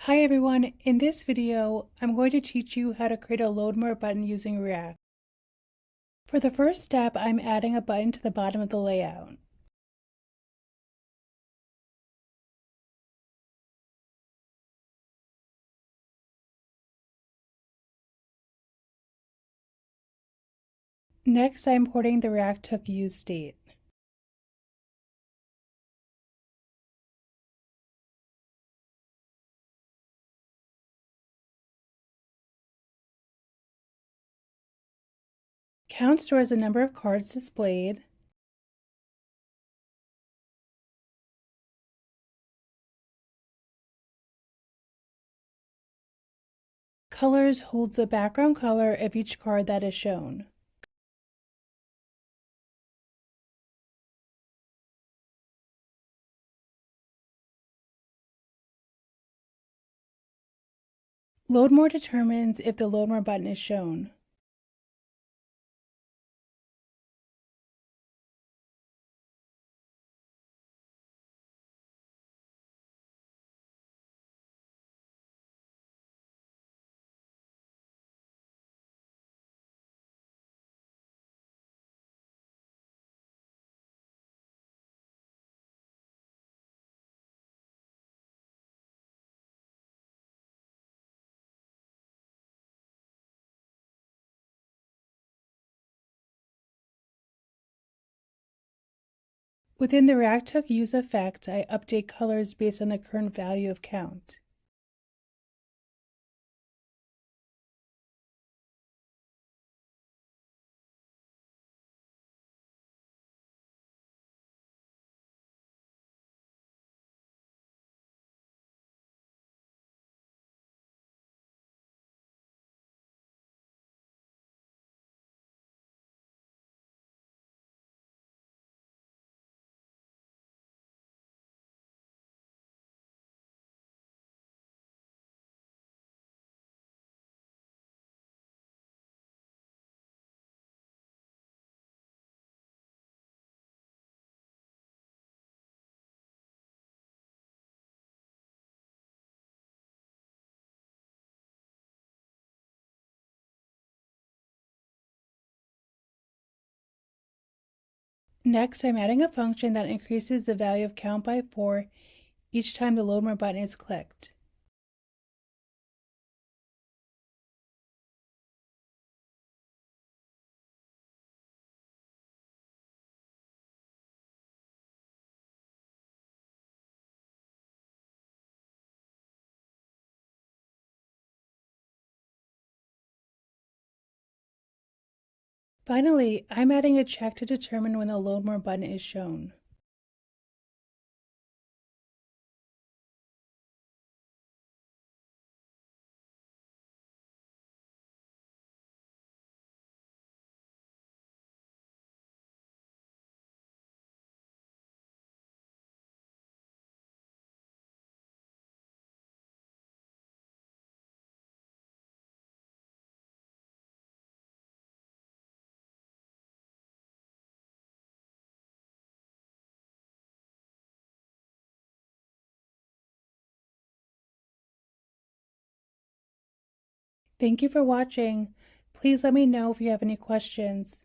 Hi everyone, in this video, I'm going to teach you how to create a load more button using React. For the first step, I'm adding a button to the bottom of the layout. Next, I'm importing the React hook useState. Count stores the number of cards displayed. Colors holds the background color of each card that is shown. Load more determines if the load more button is shown. Within the React hook useEffect, I update colors based on the current value of count. Next, I'm adding a function that increases the value of count by 4 each time the load more button is clicked. Finally, I'm adding a check to determine when the load more button is shown. Thank you for watching. Please let me know if you have any questions.